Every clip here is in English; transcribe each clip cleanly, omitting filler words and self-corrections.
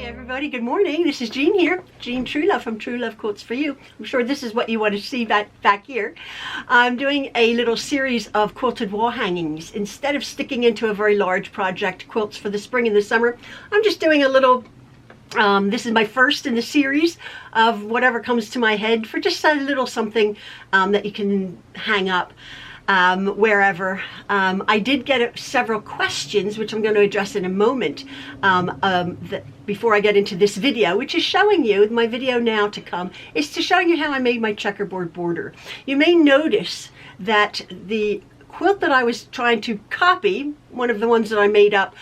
Everybody, good morning. This is Jean here, Jean Truelove from Truelove Quilts for You. I'm sure this is what you want to see back here. I'm doing a little series of quilted wall hangings. Instead of sticking into a very large project, quilts for the spring and the summer, I'm just doing a little, this is my first in the series of whatever comes to my head for just a little something that you can hang up wherever. I did get several questions, which I'm going to address in a moment, before I get into this video, which is showing you, my video now to come, is to showing you how I made my checkerboard border. You may notice that the quilt that I was trying to copy, one of the ones that I made up,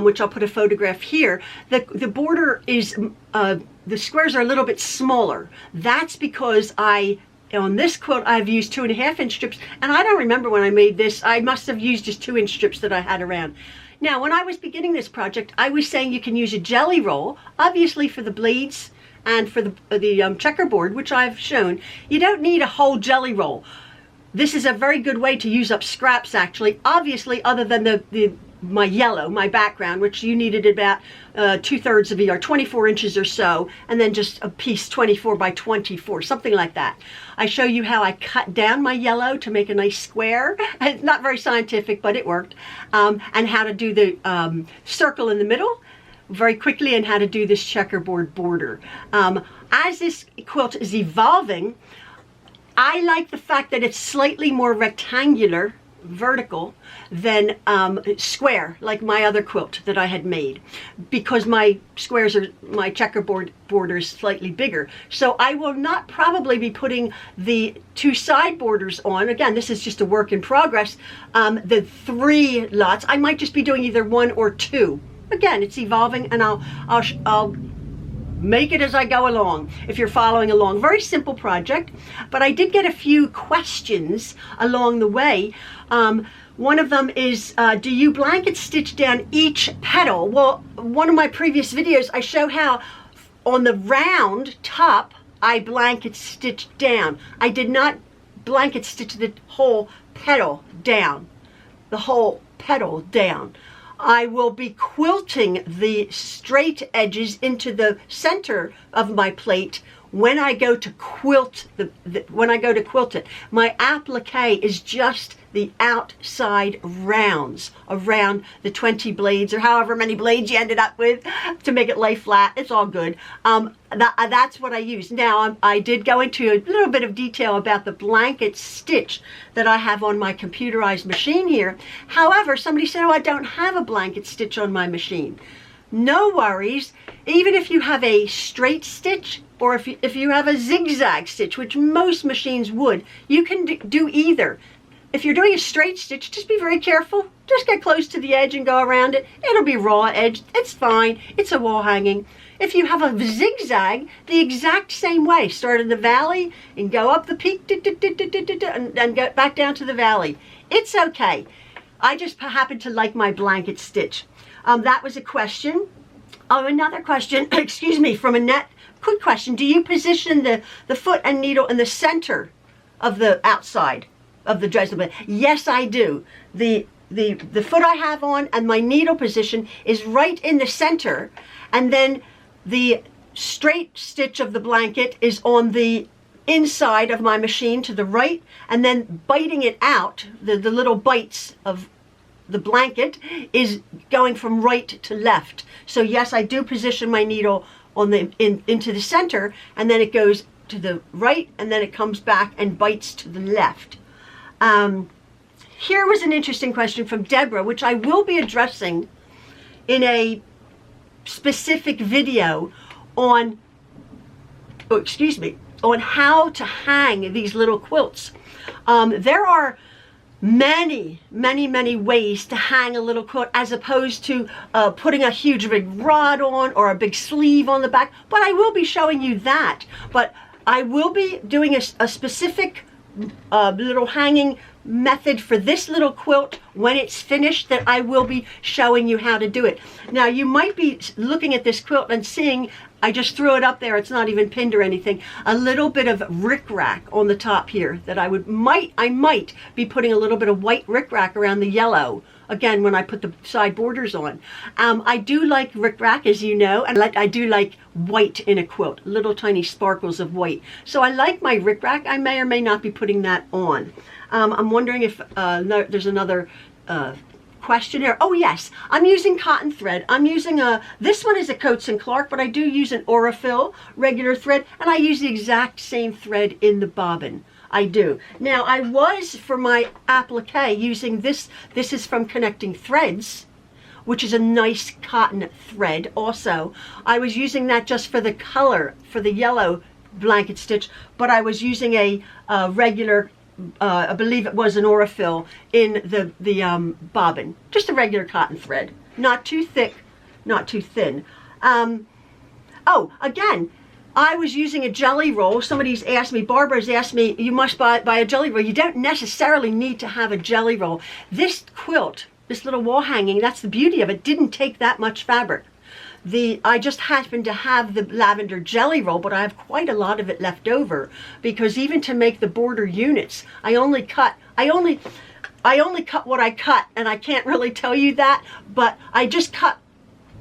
which I'll put a photograph here, the border is, the squares are a little bit smaller. That's because on this quilt I've used 2.5-inch strips, and I don't remember when I made this. I must have used just 2-inch strips that I had around. Now, when I was beginning this project, I was saying you can use a jelly roll, obviously for the blades and for the checkerboard, which I've shown. You don't need a whole jelly roll. This is a very good way to use up scraps, actually, obviously, other than my yellow, my background, which you needed about 2/3 of a yard, 24 inches or so, and then just a piece 24 by 24, something like that. I show you how I cut down my yellow to make a nice square. It's not very scientific, but it worked. And how to do the circle in the middle very quickly, and how to do this checkerboard border. As this quilt is evolving, I like the fact that it's slightly more rectangular, vertical, than square, like my other quilt that I had made, because my checkerboard border is slightly bigger. So I will not probably be putting the 2 side borders on. Again, this is just a work in progress. The 3 lots, I might just be doing either 1 or 2. Again, it's evolving, and I'll make it as I go along, if you're following along. Very simple project, but I did get a few questions along the way. One of them is, do you blanket stitch down each petal? Well, one of my previous videos, I show how on the round top, I blanket stitched down. I did not blanket stitch the whole petal down. The whole petal down. I will be quilting the straight edges into the center of my plate when I go to quilt when I go to quilt it. My applique is just the outside rounds around the 20 blades, or however many blades you ended up with, to make it lay flat. It's all good. That's what I use. Now, I did go into a little bit of detail about the blanket stitch that I have on my computerized machine here. However, somebody said, oh, I don't have a blanket stitch on my machine. No worries. Even if you have a straight stitch, or if you have a zigzag stitch, which most machines would, you can do either. If you're doing a straight stitch, just be very careful. Just get close to the edge and go around it. It'll be raw edged. It's fine. It's a wall hanging. If you have a zigzag, the exact same way. Start in the valley and go up the peak and get back down to the valley. It's okay. I just happen to like my blanket stitch. That was a question. Oh, another question, excuse me, from Annette. Quick question. Do you position the foot and needle in the center of the outside of the Dresden Plate? Yes, I do. The foot I have on and my needle position is right in the center, and then the straight stitch of the blanket is on the inside of my machine to the right, and then biting it out, the little bites of the blanket is going from right to left. So yes, I do position my needle on into the center, and then it goes to the right, and then it comes back and bites to the left. Here was an interesting question from Deborah, which I will be addressing in a specific video on, on how to hang these little quilts. There are many ways to hang a little quilt, as opposed to putting a huge big rod on or a big sleeve on the back, but I will be showing you that. But I will be doing a specific little hanging method for this little quilt when it's finished that I will be showing you how to do it. Now you might be looking at this quilt and seeing, I just threw it up there, it's not even pinned or anything, a little bit of rickrack on the top here that I might be putting a little bit of white rickrack around the yellow again when I put the side borders on. I do like rickrack, as you know, and I do like white in a quilt, little tiny sparkles of white. So I like my rickrack. I may or may not be putting that on. I'm wondering if there's another question here. Oh yes, I'm using cotton thread. I'm using this one is a Coats and Clark, but I do use an Aurifil regular thread, and I use the exact same thread in the bobbin. I do. Now I was, for my applique, using this. This is from Connecting Threads, which is a nice cotton thread also. I was using that just for the color, for the yellow blanket stitch, but I was using a regular, I believe it was an Aurifil in the bobbin. Just a regular cotton thread. Not too thick, not too thin. Oh, again, I was using a jelly roll. Somebody's asked me, Barbara's asked me, you must buy a jelly roll. You don't necessarily need to have a jelly roll. This quilt, this little wall hanging, that's the beauty of it, didn't take that much fabric. I just happened to have the lavender jelly roll, but I have quite a lot of it left over, because even to make the border units, I only cut what I cut, and I can't really tell you that, but I just cut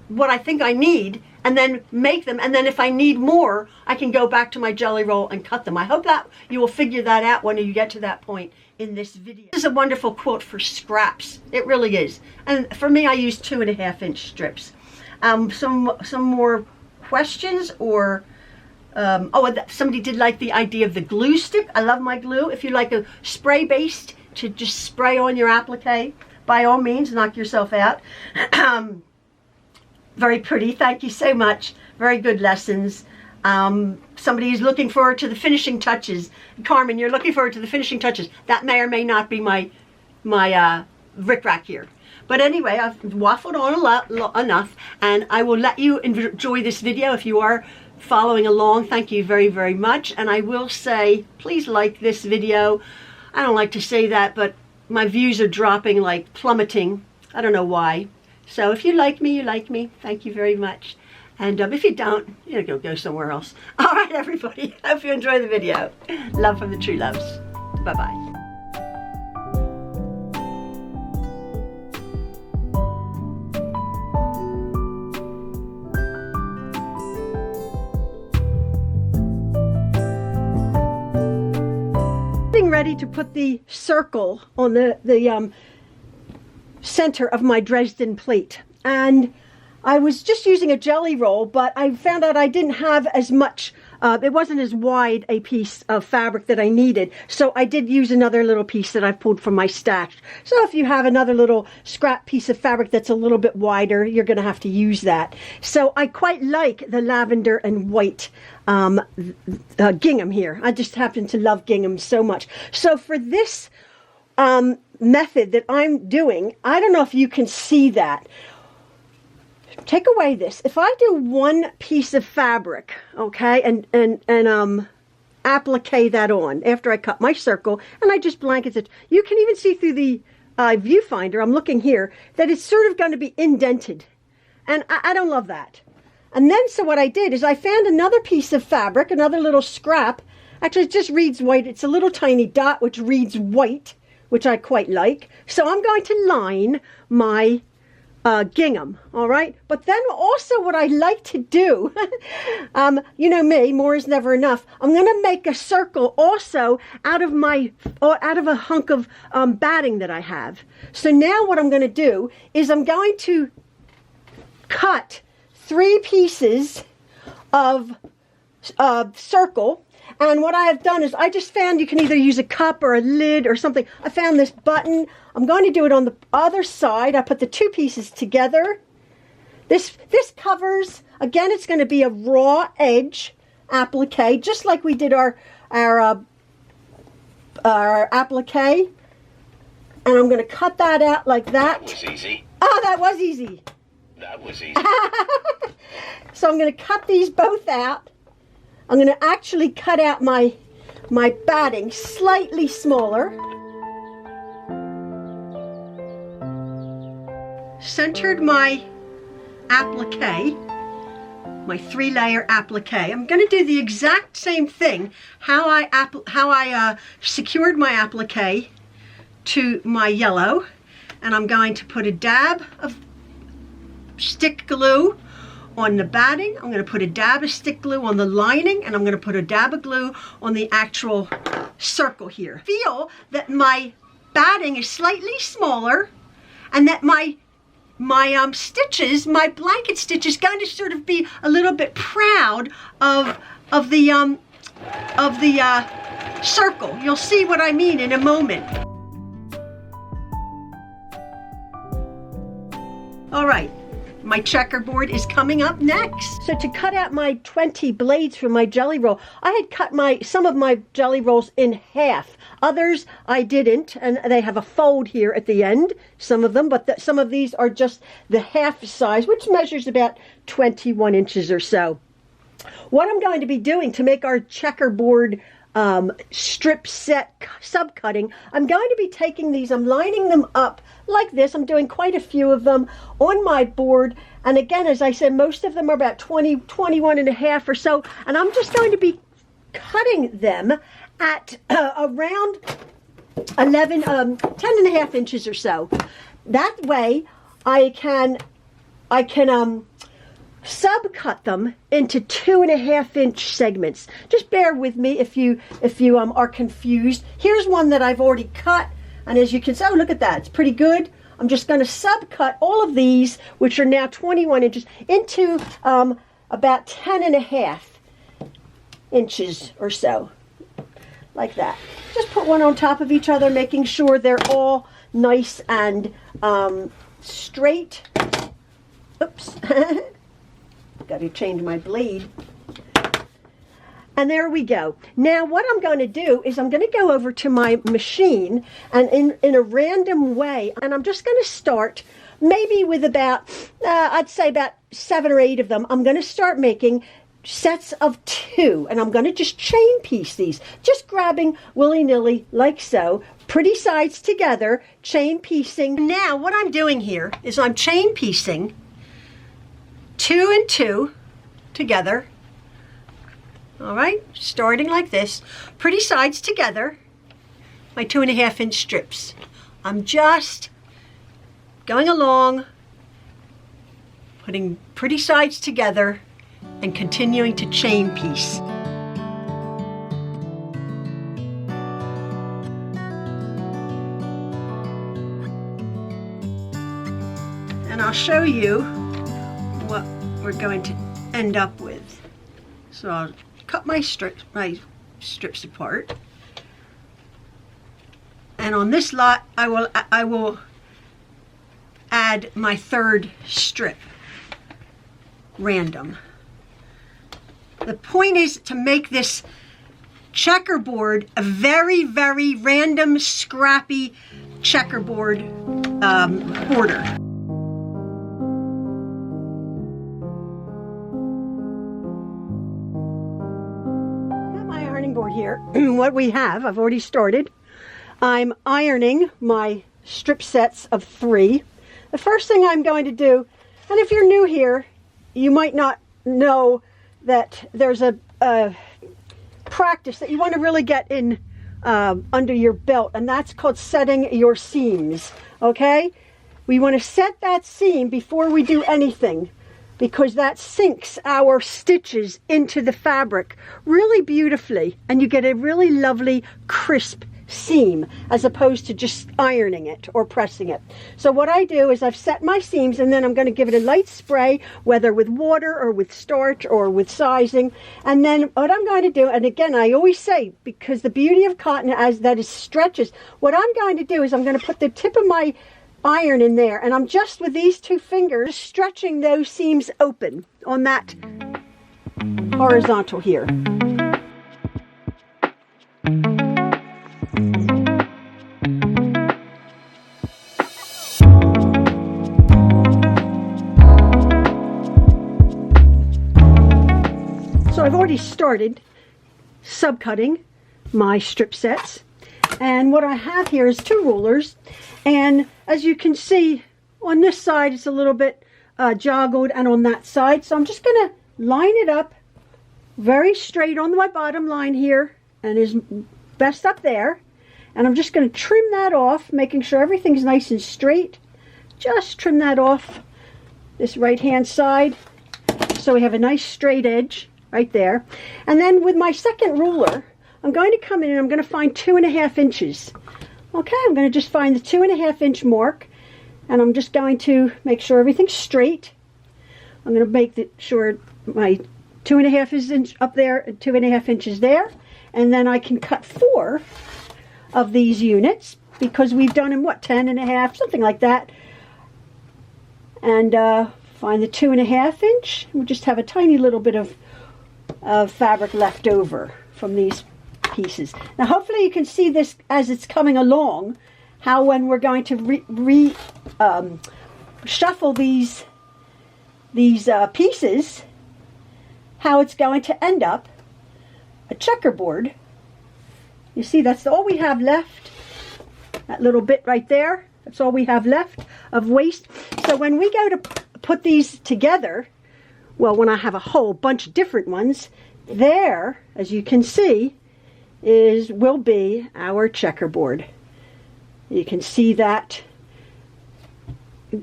what I think I need and then make them, and then if I need more, I can go back to my jelly roll and cut them. I hope that you will figure that out when you get to that point in this video. This is a wonderful quilt for scraps. It really is. And for me, I use 2.5-inch strips. Some more questions, or somebody did like the idea of the glue stick. I love my glue. If you like a spray based to just spray on your applique, by all means, knock yourself out. Very pretty. Thank you so much. Very good lessons. Somebody is looking forward to the finishing touches. Carmen, you're looking forward to the finishing touches. That may or may not be my rickrack here. But anyway, I've waffled on enough, and I will let you enjoy this video. If you are following along, thank you very, very much. And I will say, please like this video. I don't like to say that, but my views are dropping, like plummeting. I don't know why. So if you like me, you like me. Thank you very much. And if you don't, you know, go somewhere else. All right, everybody. Hope you enjoy the video. Love from the True Loves. Bye-bye. Ready to put the circle on the center of my Dresden plate, and I was just using a jelly roll, but I found out I didn't have as much, it wasn't as wide a piece of fabric that I needed, so I did use another little piece that I pulled from my stash. So if you have another little scrap piece of fabric that's a little bit wider, you're going to have to use that. So I quite like the lavender and white gingham here. I just happen to love gingham so much. So for this method that I'm doing, I don't know if you can see that. Take away this. If I do one piece of fabric, okay, and applique that on after I cut my circle, and I just blanket it, you can even see through the viewfinder, I'm looking here, that it's sort of going to be indented. And I don't love that. And then, so what I did is I found another piece of fabric, another little scrap. Actually, it just reads white. It's a little tiny dot which reads white, which I quite like. So I'm going to line my gingham, all right? But then also what I like to do, you know me, more is never enough. I'm going to make a circle also out of a hunk of batting that I have. So now what I'm going to do is I'm going to cut 3 pieces of circle, and what I have done is I just found you can either use a cup or a lid or something. I found this button. I'm going to do it on the other side. I put the 2 pieces together. This covers, again, it's going to be a raw edge applique, just like we did our applique. And I'm going to cut that out like that. That was easy. Oh, that was easy. That was easy. So I'm going to cut these both out. I'm going to actually cut out my batting slightly smaller. centered my applique, my 3-layer applique. I'm going to do the exact same thing how I secured my applique to my yellow, and I'm going to put a dab of stick glue on the batting. I'm going to put a dab of stick glue on the lining, and I'm going to put a dab of glue on the actual circle here. Feel that my batting is slightly smaller, and that my stitches, my blanket stitch, is going to sort of be a little bit proud of the circle. You'll see what I mean in a moment. All right, my checkerboard is coming up next. So to cut out my 20 blades for my jelly roll, I had cut some of my jelly rolls in half. Others I didn't, and they have a fold here at the end, some of them, but some of these are just the half size, which measures about 21 inches or so. What I'm going to be doing to make our checkerboard strip set subcutting, I'm going to be taking these, I'm lining them up like this. I'm doing quite a few of them on my board, and again, as I said, most of them are about 21 and a half or so, and I'm just going to be cutting them at around 10 and a half inches or so. That way I can subcut them into 2.5 inch segments. Just bear with me if you are confused. Here's one that I've already cut, and as you can see, oh, look at that, it's pretty good. I'm just going to subcut all of these, which are now 21 inches, into about 10 and a half inches or so, like that. Just put one on top of each other, making sure they're all nice and straight. Oops. Got to change my blade. And there we go. Now what I'm going to do is I'm going to go over to my machine, and in a random way, and I'm just going to start maybe with about, I'd say about 7 or 8 of them. I'm going to start making sets of 2, and I'm going to just chain piece these, just grabbing willy-nilly like so, pretty sides together, chain piecing. Now what I'm doing here is I'm chain piecing 2 and 2 together. All right, starting like this, pretty sides together, my 2.5 inch strips. I'm just going along, putting pretty sides together and continuing to chain piece. And I'll show you what we're going to end up with. So I'll cut my strips apart, and on this lot I will add my 3rd strip random. The point is to make this checkerboard a very, very random, scrappy checkerboard border. Board here. What we have, I've already started. I'm ironing my strip sets of 3. The first thing I'm going to do, and if you're new here, you might not know that there's a practice that you want to really get in under your belt, and that's called setting your seams. Okay, we want to set that seam before we do anything, because that sinks our stitches into the fabric really beautifully, and you get a really lovely crisp seam as opposed to just ironing it or pressing it. So what I do is I've set my seams, and then I'm going to give it a light spray, whether with water or with starch or with sizing. And then what I'm going to do, and again I always say, because the beauty of cotton as that it stretches, what I'm going to do is I'm going to put the tip of my iron in there, and I'm just with these 2 fingers stretching those seams open on that horizontal here. So I've already started subcutting my strip sets, and what I have here is 2 rulers, and as you can see on this side it's a little bit joggled, and on that side. So I'm just going to line it up very straight on my bottom line here, and is best up there. And I'm just going to trim that off, making sure everything's nice and straight. Just trim that off this right hand side so we have a nice straight edge right there. And then with my second ruler, I'm going to come in and I'm going to find 2.5 inches. Okay, I'm going to just find the 2.5 inch mark, and I'm just going to make sure everything's straight. I'm going to make sure my 2.5 inches up there and 2.5 inches there, and then I can cut 4 of these units because we've done them, what, 10.5, something like that. And find the 2.5 inch. We'll just have a tiny little bit of fabric left over from these pieces. Now hopefully you can see this as it's coming along, how when we're going to shuffle these pieces, how it's going to end up a checkerboard. You see, that's all we have left. That little bit right there, that's all we have left of waste. So when we go to put these together, well, when I have a whole bunch of different ones, there, as you can see, will be our checkerboard. You can see that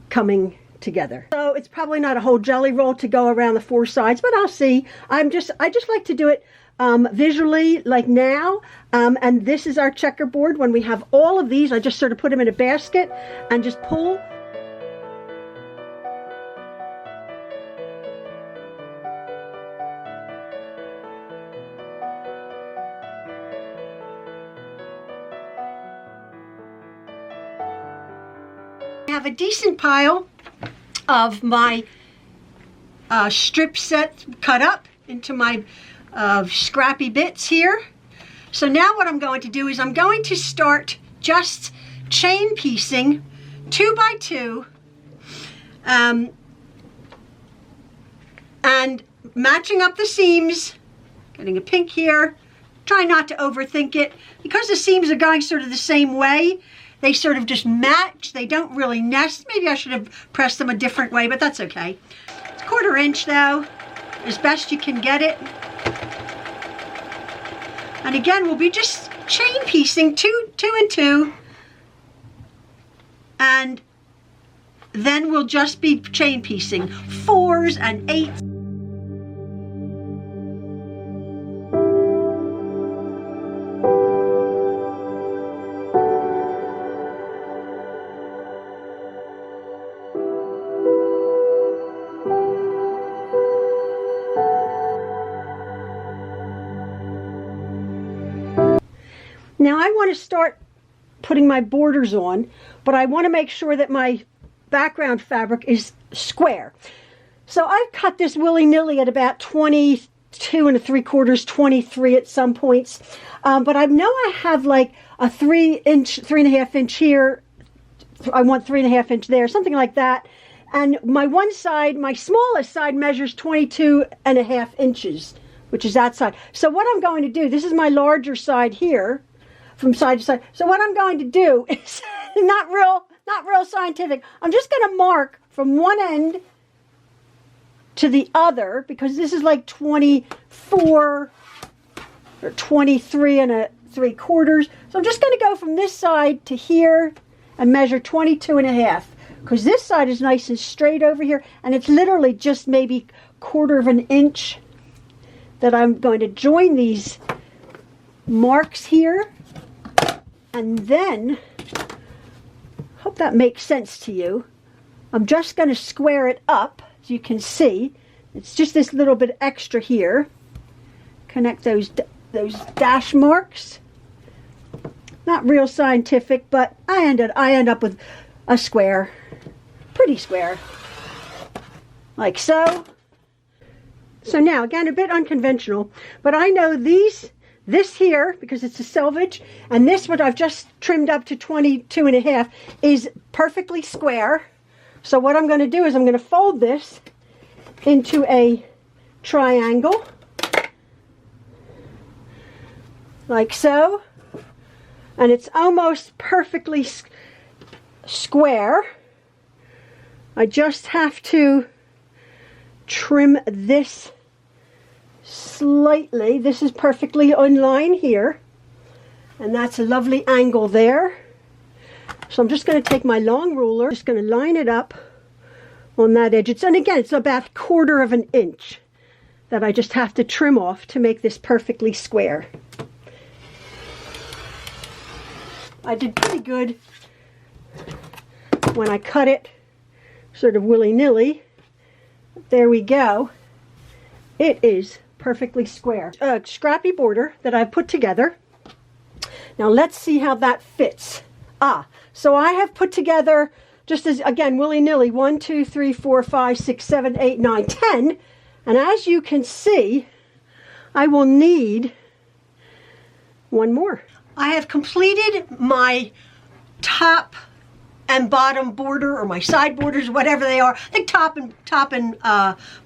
coming together. So it's probably not a whole jelly roll to go around the 4 sides, but I'll see. I just like to do it visually, like now. And this is our checkerboard. When we have all of these, I just sort of put them in a basket and just pull. I have a decent pile of my strip set cut up into my scrappy bits here. So now what I'm going to do is I'm going to start just chain piecing 2 by 2 and matching up the seams, getting a pink here. Try not to overthink it because the seams are going sort of the same way. They sort of just match. They don't really nest. Maybe I should have pressed them a different way, but that's okay. It's 1/4 inch though, as best you can get it. And again, we'll be just chain piecing 2 and 2. And then we'll just be chain piecing 4s and 8s. Now I want to start putting my borders on, but I want to make sure that my background fabric is square. So I've cut this willy-nilly at about 22 3/4, 23 at some points. But I know I have like a 3.5 inch here. I want 3.5 inch there, something like that. And my one side, my smallest side, measures 22.5 inches, which is that side. So what I'm going to do, this is my larger side here, from side to side. So what I'm going to do is not real scientific. I'm just going to mark from one end to the other, because this is like 24 or 23 3/4. So I'm just going to go from this side to here and measure 22.5, because this side is nice and straight over here, and it's literally just maybe 1/4 inch that I'm going to join these marks here. And then, hope that makes sense to you, I'm just going to square it up. As you can see, it's just this little bit extra here. Connect those dash marks. Not real scientific, but I end up with a square, pretty square, like so. So now, again, a bit unconventional, but I know this here, because it's a selvage, and this what I've just trimmed up to 22.5 is perfectly square. So what I'm going to do is I'm going to fold this into a triangle, like so, and it's almost perfectly square. I just have to trim this slightly. This is perfectly in line here, and that's a lovely angle there. So I'm just going to take my long ruler, just going to line it up on that edge. And again, it's about 1/4 of an inch that I just have to trim off to make this perfectly square. I did pretty good when I cut it sort of willy-nilly. There we go. It is perfectly square. A scrappy border that I've put together. Now let's see how that fits. So I have put together, just as, again, willy-nilly, 1, 2, 3, 4, 5, 6, 7, 8, 9, 10. And as you can see, I will need one more. I have completed my top and bottom border, or my side borders, whatever they are. I think top and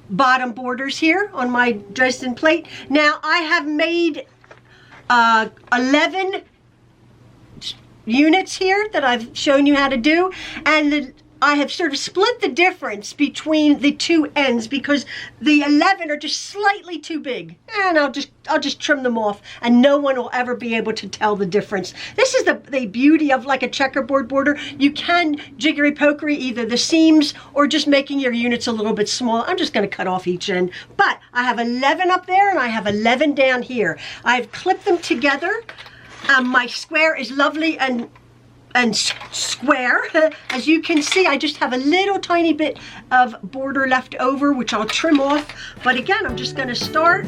bottom borders here on my Dresden plate. Now I have made 11 units here that I've shown you how to do, and I have sort of split the difference between the two ends because the 11 are just slightly too big, and I'll just trim them off, and no one will ever be able to tell the difference. This is the beauty of like a checkerboard border. You can jiggery pokery either the seams or just making your units a little bit small. I'm just going to cut off each end, but I have 11 up there and I have 11 down here. I've clipped them together. My square is lovely and square. As you can see, I just have a little tiny bit of border left over, which I'll trim off. But again, I'm just going to start